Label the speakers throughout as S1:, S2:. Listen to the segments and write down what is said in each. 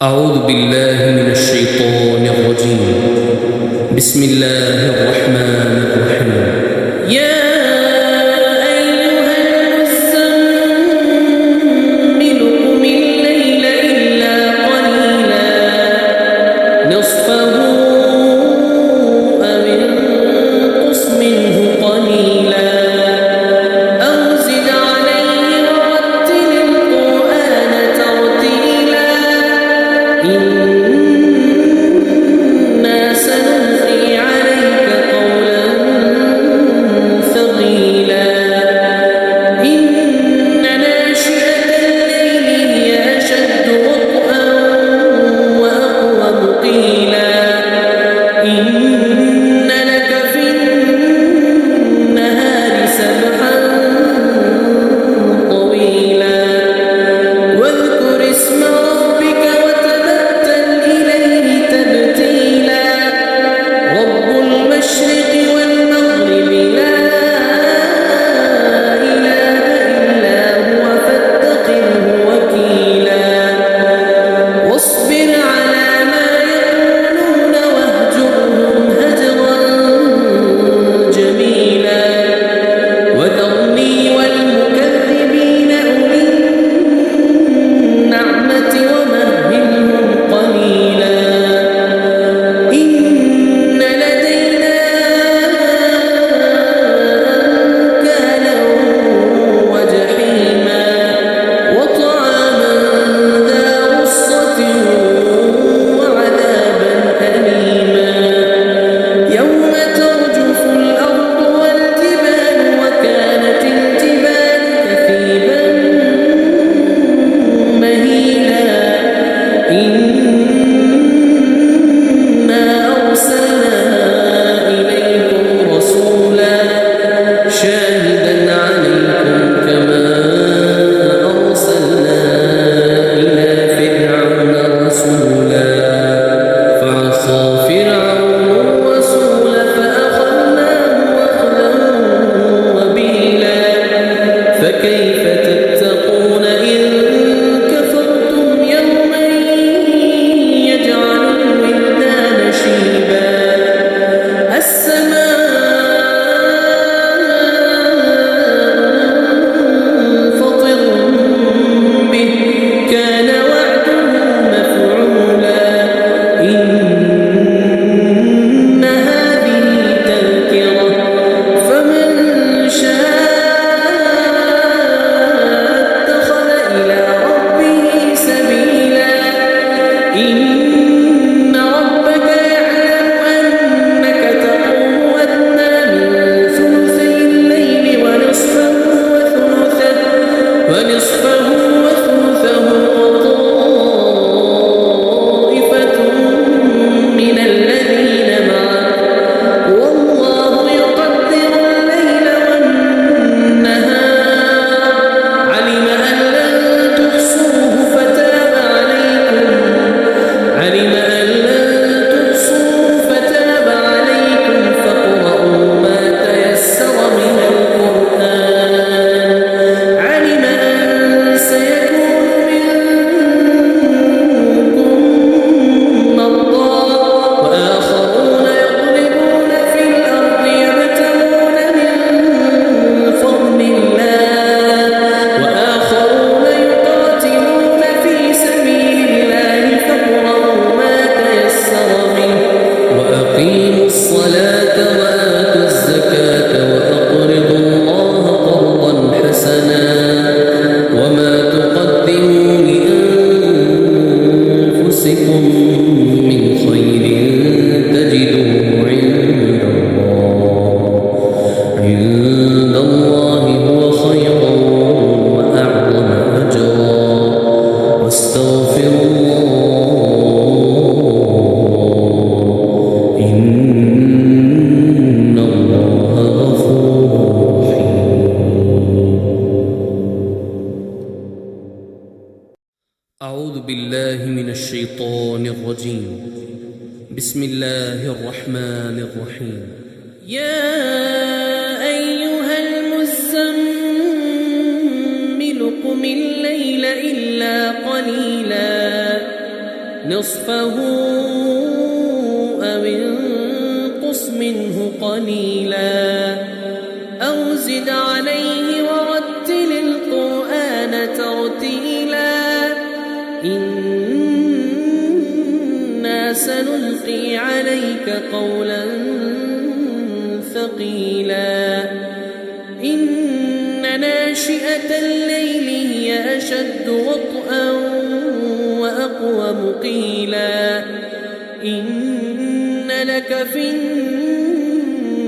S1: أعوذ بالله من الشيطان الرجيم. بسم الله الرحمن الرحيم. يا أيها المزمل قم الليل إلا قليلا نصفه أو انقص منه قليلا أو زد عليه ورتل القرآن ترتيلا إنا سنلقي عليك قولا ثقيلا إن ناشئة الليل هي أشد وطئا وأقوم قيلا إن لك في النهار سبحا طويلا واذكر اسم ربك وتبتل إليه تبتيلا رب المشرق والمغرب لا إله إلا هو فاتخذه وكيلا واصبر على ما يقولون واهجرهم هجرا جميلا وذرني والمكذبين أولي النعمة ومهلهم قليلا إن لدينا أنكالا وجحيما وطعاما ذا غصة وعذابا أليما يوم ترجف الأرض والجبال وكانت الجبال كثيبا مهيلا إنا أرسلنا إليكم رسولا شاهدا عليكم كما أرسلنا إلى فرعون رسولا فعصى فرعون الرسول فأخذناه أخذا وبيلا فكيف تتقون إن كفرتم يوما يجعل الولدان شيبا السماء فطر به كان وعده مفعولا إن هذه تذكرة فمن شاء اتخذ إلى ربه سبيلا إن ربك يعلم أنك تقوم أدنى من ثلثي الليل ونصفه وثلثه وطائفة من الذين معك والله يقدر الليل والنهار علم أن لن تحصوه فتاب عليكم فاقرؤوا ما تيسر من القرآن علم أن سيكون منكم مرضى وآخرون يضربون في الأرض يبتغون من فضل الله وآخرون يقاتلون في سبيل الله فاقرؤوا ما تيسر منه وأقيموا الصلاة وآتوا الزكاة وأقرضوا الله قرضا حسنا وما تقدموا لأنفسكم من خير تجدوه عند الله هو خيرا وأعظم أجرا واستغفروا الله إن الله غفور رحيم. أعوذ بالله من الشيطان الرجيم. بسم الله الرحمن الرحيم. يا أيها المزمل قم الليل إلا قليلا نصفه أو انقص منه قليلا أو زد عليه ورتل القرآن ترتيلا إنا سنلقي عليك قولا ثقيلا إن ناشئة الليل هي أشد وطئا وأقوم قيلا إن لك في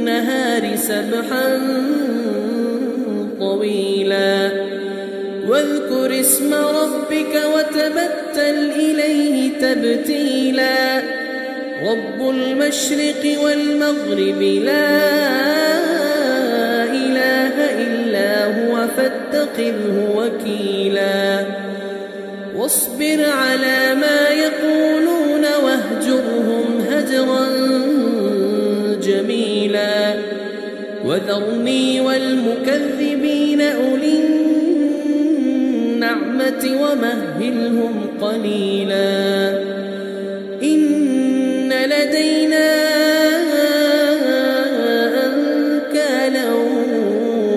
S1: النهار سبحا طويلا واذكر اسم ربك وتبتل إليه تبتيلا رب المشرق والمغرب لا إله إلا هو فاتخذه وكيلا واصبر على ما يقولون واهجرهم هجرا جميلا وذرني والمكذبين أولي النعمة ومهلهم قليلا إن لدينا أنكالا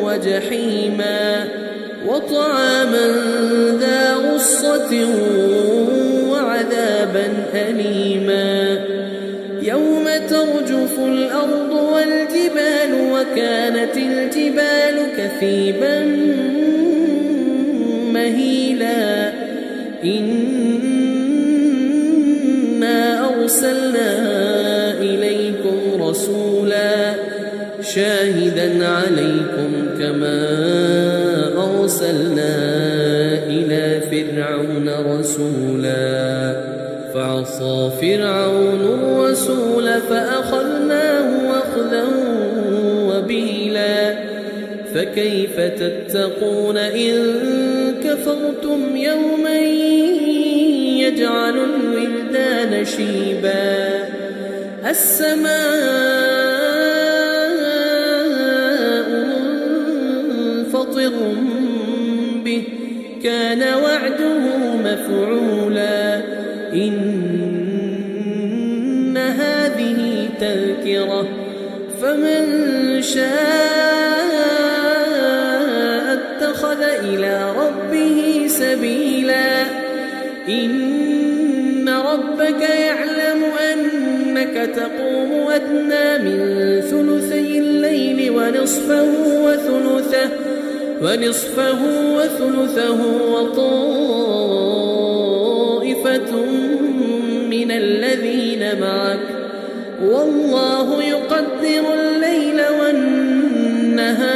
S1: وجحيما وطعاما ذا غصة وعذابا أليما يوم ترجف الأرض والجبال وكانت الجبال كثيبا مهيلا إنا أرسلنا إليكم رسولا شاهدا عليكم كما أرسلنا إلى فرعون رسولا فعصى فرعون الرسول فأخذناه أخذا وبيلا فكيف تتقون إن كفرتم يوما يجعل الولدان شيبا السماء منفطر به كان وعده مفعولا إن هذه تذكرة فمن شاء اتخذ إلى ربه سبيلا إن ربك يعلم أنك تقوم أدنى من ثلثي الليل ونصفه وثلثه وطائفة من الذين معك والله يقدر الليل والنهار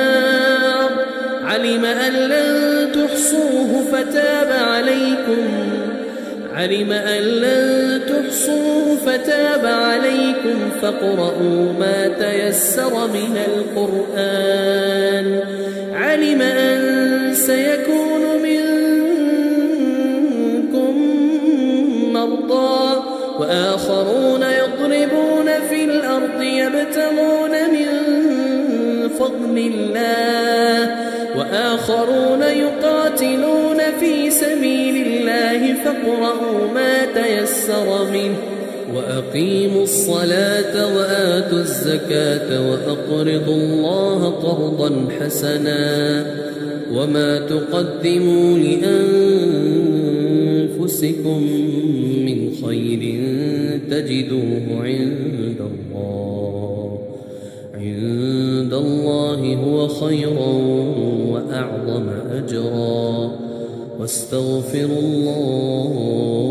S1: علم أن لن تحصوه فتاب عليكم فاقرؤوا ما تيسر من القرآن علم أن سيكون منكم مرضى وآخرون يضربون في الأرض يبتغون من فضل الله وآخرون يقاتلون في سبيل الله فاقرؤوا ما تيسر منه وأقيموا الصلاة وآتوا الزكاة وأقرضوا الله قرضا حسنا وما تقدموا لأنفسكم من خير تجدوه عند الله هو خيرا وأعظم أجرا واستغفروا الله